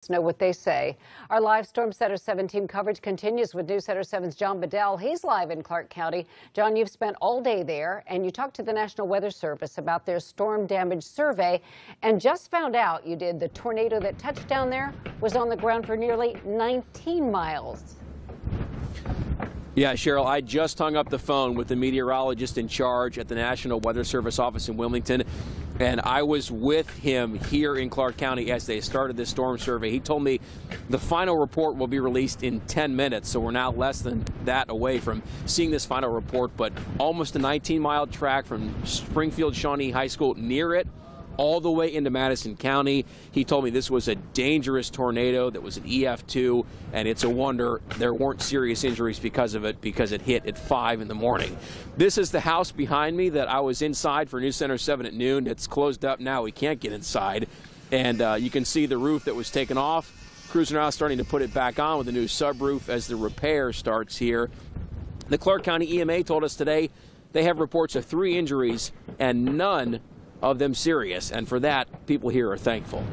Know what they say. Our live Storm Center 7 team coverage continues with News Center 7's John Bedell. He's live in Clark County. John, you've spent all day there, and you talked to the National Weather Service about their storm damage survey, and just found out you did the tornado that touched down there was on the ground for nearly 19 miles. Yeah, Cheryl, I just hung up the phone with the meteorologist in charge at the National Weather Service office in Wilmington, and I was with him here in Clark County as they started this storm survey. He told me the final report will be released in 10 minutes, so we're now less than that away from seeing this final report, but almost a 19-mile track from Springfield Shawnee High School near it all the way into Madison County. He told me this was a dangerous tornado that was an EF2, and it's a wonder there weren't serious injuries because of it, because it hit at 5 in the morning. This is the house behind me that I was inside for News Center 7 at noon. It's closed up now. We can't get inside. And you can see the roof that was taken off. Crews are now starting to put it back on with a new subroof as the repair starts here. The Clark County EMA told us today they have reports of 3 injuries and none of them serious, and for that, people here are thankful.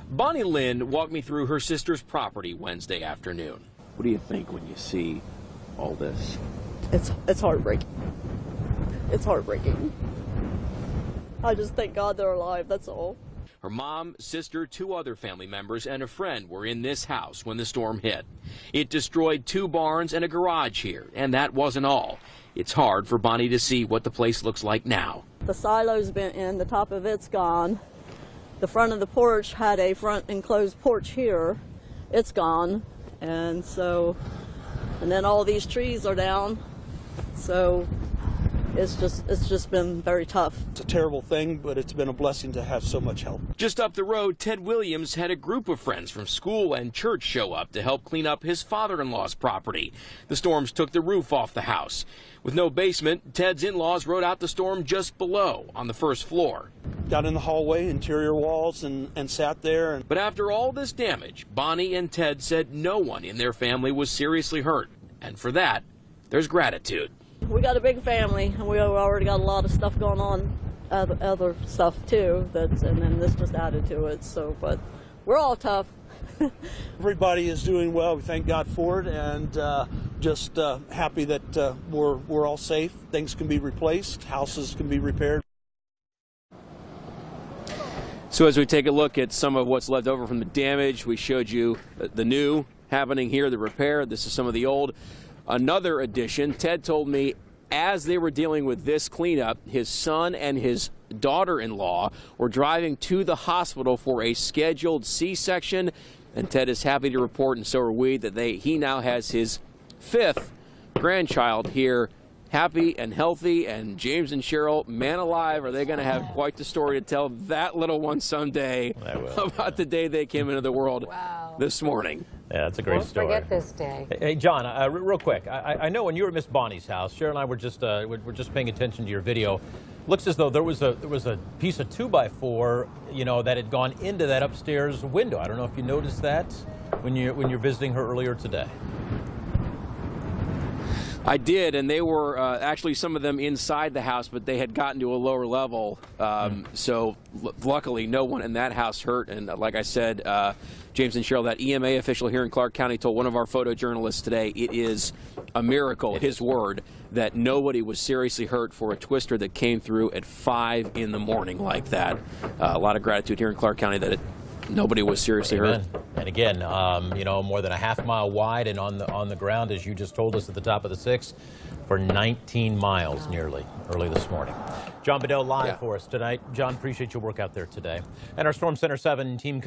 Bonnie Lynn walked me through her sister's property Wednesday afternoon. What do you think when you see all this? It's heartbreaking. It's heartbreaking. I just thank God they're alive, that's all. Her mom, sister, 2 other family members, and a friend were in this house when the storm hit. It destroyed 2 barns and a garage here, and that wasn't all. It's hard for Bonnie to see what the place looks like now. The silo's been in, the top of it's gone. The front of the porch had a front enclosed porch here. It's gone. And then all these trees are down. So it's just been very tough. It's a terrible thing, but it's been a blessing to have so much help. Just up the road, Ted Williams had a group of friends from school and church show up to help clean up his father-in-law's property. The storms took the roof off the house. With no basement, Ted's in-laws rode out the storm just below on the first floor. Got in the hallway, interior walls, and sat there. But after all this damage, Bonnie and Ted said no one in their family was seriously hurt. And for that, there's gratitude. We got a big family, and we already got a lot of stuff going on, other stuff too, and then this just added to it. So, but we're all tough. Everybody is doing well. We thank God for it, and just happy that we're all safe. Things can be replaced, houses can be repaired. So as we take a look at some of what's left over from the damage, we showed you the new happening here, the repair. This is some of the old. Another addition, Ted told me as they were dealing with this cleanup, his son and his daughter-in-law were driving to the hospital for a scheduled C-section, and Ted is happy to report, and so are we, that he now has his 5th grandchild here, happy and healthy. And James and Cheryl, man alive, are they going to have quite the story to tell that little one someday about the day they came into the world this morning. Yeah, that's a great story. Won't forget this day. Hey, John, real quick, I know when you were at Miss Bonnie's house, Cheryl and I were just paying attention to your video. Looks as though there was a piece of 2x4, you know, that had gone into that upstairs window. I don't know if you noticed that when you're visiting her earlier today. I did, and they were actually some of them inside the house, but they had gotten to a lower level. So luckily, no one in that house hurt. And like I said, James and Cheryl, that EMA official here in Clark County told one of our photojournalists today it is a miracle, his word, that nobody was seriously hurt for a twister that came through at 5 in the morning like that. A lot of gratitude here in Clark County that nobody was seriously hurt. And again, you know, more than a half-mile wide and on the ground, as you just told us at the top of the 6th, for 19 miles nearly early this morning. John Bedell live for us tonight. John, appreciate your work out there today. And our Storm Center 7 team